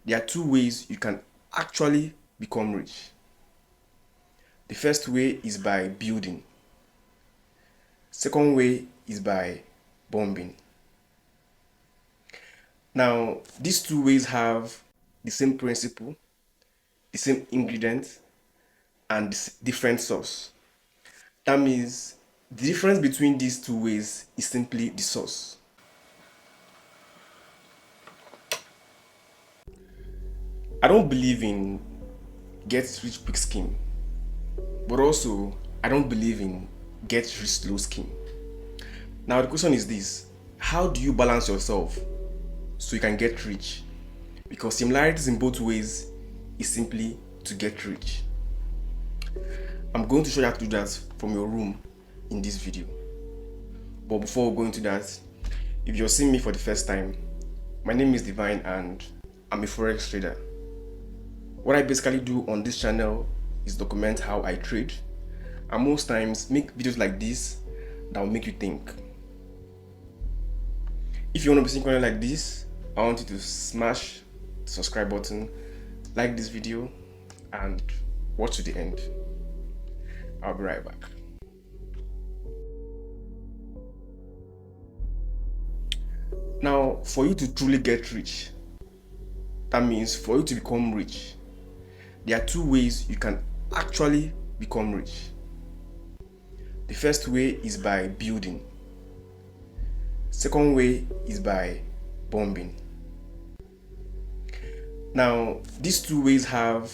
There are two ways you can actually become rich. The first way is by building. Second way is by bombing. Now, these two ways have the same principle, the same ingredients, and different source. That means the difference between these two ways is simply the source. I don't believe in get rich quick scheme, but also I don't believe in get rich slow scheme. Now the question is this: how do you balance yourself so you can get rich? Because similarities in both ways is simply to get rich. I'm going to show you how to do that from your room in this video. But before we go into that, if you're seeing me for the first time, my name is Divine and I'm a forex trader. What I basically do on this channel is document how I trade, and most times make videos like this that will make you think. If you want to be seeing content like this, I want you to smash the subscribe button, like this video, and watch to the end. I'll be right back. Now, for you to truly get rich, that means for you to become rich, there are two ways you can actually become rich. The first way is by building. Second way is by bombing. Now, these two ways have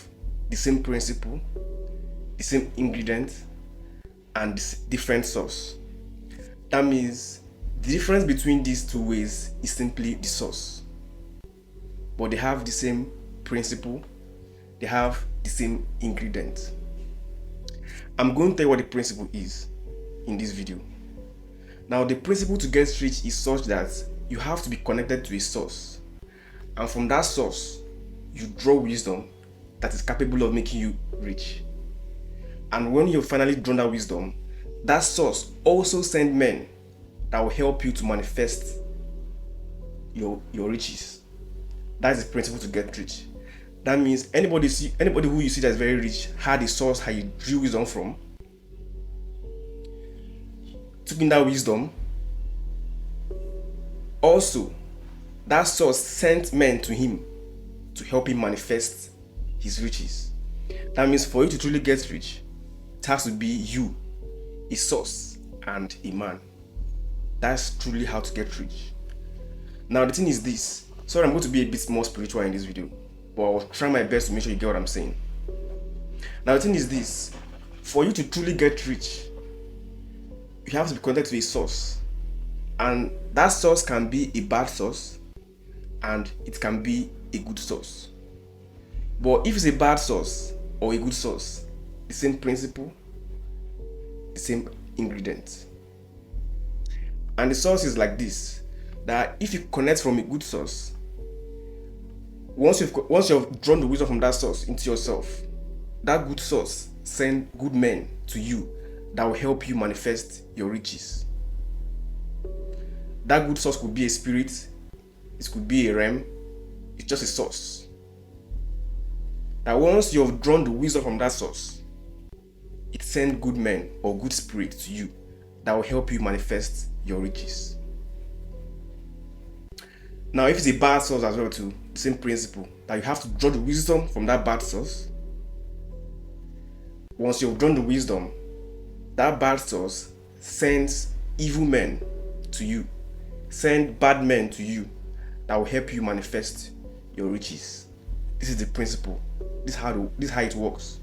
the same principle, the same ingredients, and different source. That means the difference between these two ways is simply the source. But they have the same principle, they have the same ingredients. I'm going to tell you what the principle is in this video. Now, the principle to get rich is such that you have to be connected to a source, and from that source you draw wisdom that is capable of making you rich. And when you've finally drawn that wisdom, that source also sends men that will help you to manifest your riches. That is the principle to get rich. That means anybody who you see that is very rich had a source how you drew wisdom from, took in that wisdom. Also, that source sent men to him to help him manifest his riches. That means for you to truly get rich, it has to be you, a source, and a man. That's truly how to get rich. Now the thing is this. Sorry, I'm going to be a bit more spiritual in this video, but I will try my best to make sure you get what I'm saying. Now the thing is this. For you to truly get rich, you have to be connected to a source. And that source can be a bad source and it can be a good source. But if it's a bad source or a good source, the same principle, the same ingredients. And the source is like this, that if you connect from a good source, once you've drawn the wisdom from that source into yourself, that good source send good men to you that will help you manifest your riches. That good source could be a spirit, it could be a realm, it's just a source. That once you've drawn the wisdom from that source, it sends good men or good spirits to you that will help you manifest your riches. Now, if it's a bad source as well too, the same principle, that you have to draw the wisdom from that bad source. Once you've drawn the wisdom, that bad source sends evil men to you, send bad men to you that will help you manifest your riches. This is the principle. This is how it works.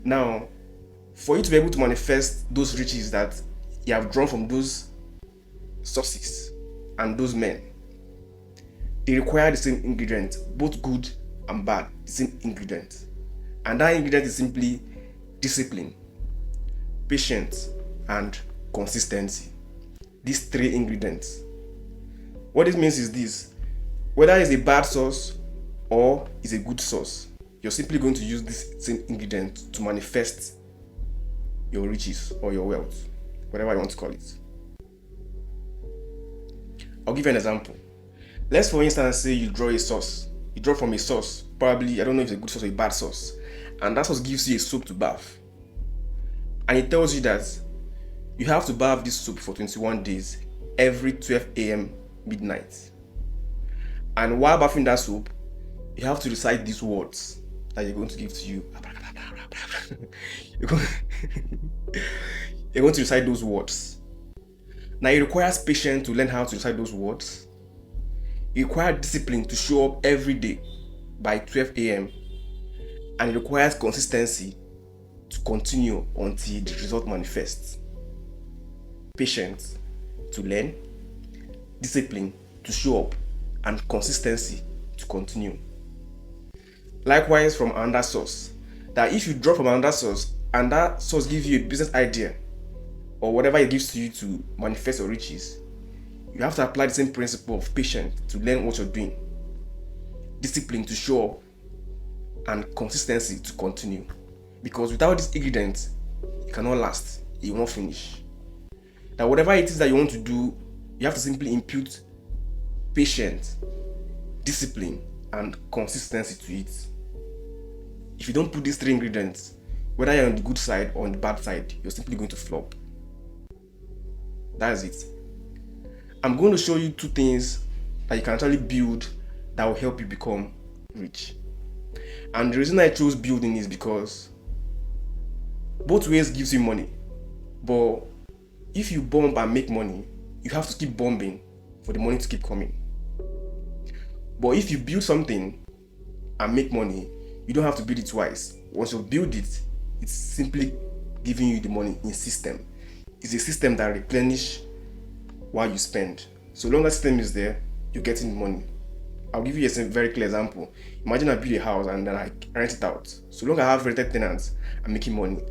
Now, for you to be able to manifest those riches that you have drawn from those sources and those men, they require the same ingredient, both good and bad, the same ingredient. And that ingredient is simply discipline, patience, and consistency. These three ingredients. What this means is this: whether it's a bad source or is a good source, you're simply going to use this same ingredient to manifest your riches or your wealth, whatever you want to call it. I'll give you an example. Let's for instance say you draw a source. You draw from a source. Probably, I don't know if it's a good source or a bad source. And that source gives you a soap to bath. And it tells you that you have to bath this soap for 21 days every 12 a.m. midnight. And while bathing that soap, you have to recite these words that you're going to give to you. you're, going you're going to recite those words. Now it requires patience to learn how to recite those words. It requires discipline to show up every day by 12 a.m. And it requires consistency to continue until the result manifests. Patience to learn, discipline to show up, and consistency to continue. Likewise from another source, that if you draw from another source and that source gives you a business idea or whatever it gives to you to manifest your riches, you have to apply the same principle of patience to learn what you're doing, discipline to show up, and consistency to continue. Because without these ingredients, it cannot last, it won't finish. That whatever it is that you want to do, you have to simply impute patience, discipline, and consistency to it. If you don't put these three ingredients, whether you're on the good side or on the bad side, you're simply going to flop. That's it. I'm going to show you two things that you can actually build that will help you become rich. And the reason I chose building is because both ways gives you money. But if you bomb and make money, you have to keep bombing for the money to keep coming. But if you build something and make money, you don't have to build it twice. Once you build it, it's simply giving you the money in system. It's a system that replenishes while you spend. So long as the system is there, you're getting money. I'll give you a very clear example. Imagine I build a house and then I rent it out. So long as I have rented tenants, I'm making money.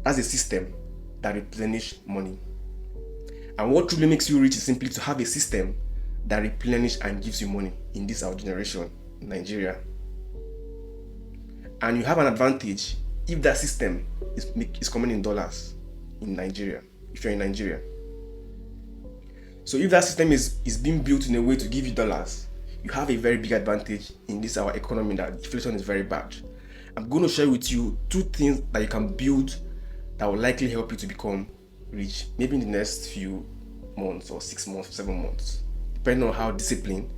That's a system that replenishes money. And what truly makes you rich is simply to have a system that replenishes and gives you money in this our generation, in Nigeria. And you have an advantage if that system is coming in dollars in Nigeria, if you're in Nigeria. So if that system is being built in a way to give you dollars, you have a very big advantage in this our economy that inflation is very bad. I'm going to share with you two things that you can build that will likely help you to become rich, maybe in the next few months or 6 months, 7 months, depending on how disciplined,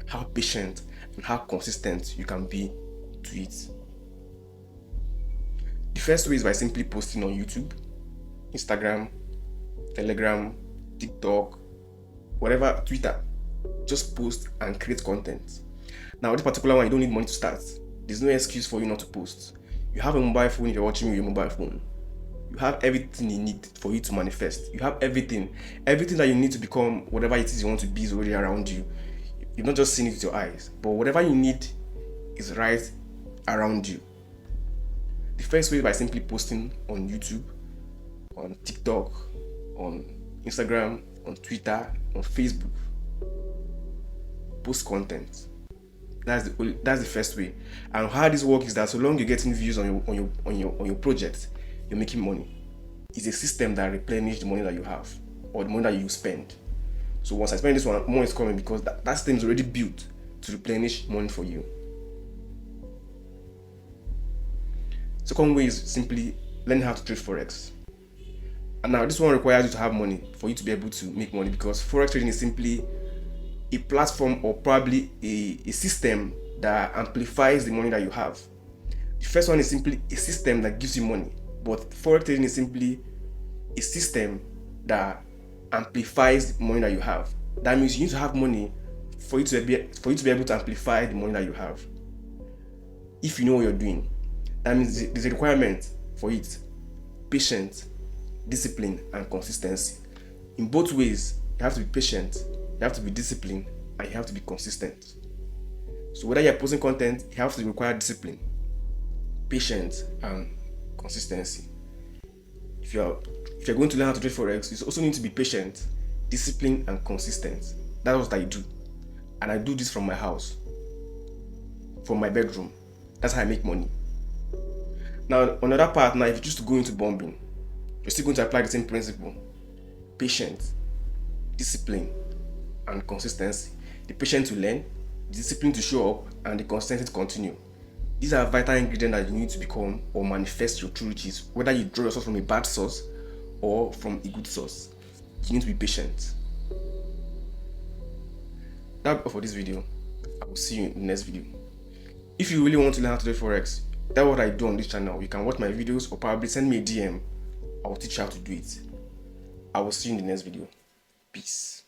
how patient, and how consistent you can be to it. The first way is by simply posting on YouTube, Instagram, Telegram, TikTok, whatever, Twitter. Just post and create content. Now, this particular one, you don't need money to start. There's no excuse for you not to post. You have a mobile phone if you're watching with your mobile phone. You have everything you need for you to manifest. You have everything. Everything that you need to become whatever it is you want to be is already around you. You've not just seen it with your eyes, but whatever you need is right around you. The first way is by simply posting on YouTube, on TikTok, on Instagram, on Twitter, on Facebook. Post content. That's the first way. And how this works is that so long you're getting views on your project, you're making money. It's a system that replenishes the money that you have or the money that you spend. So once I spend this one, more is coming because that system is already built to replenish money for you. Second way is simply learning how to trade forex. And now this one requires you to have money for you to be able to make money, because forex trading is simply a platform or probably a system that amplifies the money that you have. The first one is simply a system that gives you money, but forex trading is simply a system that amplifies the money that you have. That means you need to have money for you to be able to amplify the money that you have. If you know what you're doing, that means there's a requirement for it: patience, discipline, and consistency. In both ways, you have to be patient, you have to be disciplined, and you have to be consistent. So whether you're posting content, you have to require discipline, patience, and consistency. If you're going to learn how to trade forex, you also need to be patient, disciplined, and consistent. That's what I do. And I do this from my house, from my bedroom. That's how I make money. Now, on the other part, if you choose to go into bombing, you're still going to apply the same principle: patience, discipline, and consistency. the patience to learn, the discipline to show up, and the consistency to continue. These are vital ingredients that you need to become or manifest your true riches, whether you draw your source from a bad source or from a good source. You need to be patient. That's all for this video. I will see you in the next video. If you really want to learn how to do Forex, that's what I do on this channel. You can watch my videos or probably send me a DM. I will teach you how to do it. I will see you in the next video. Peace.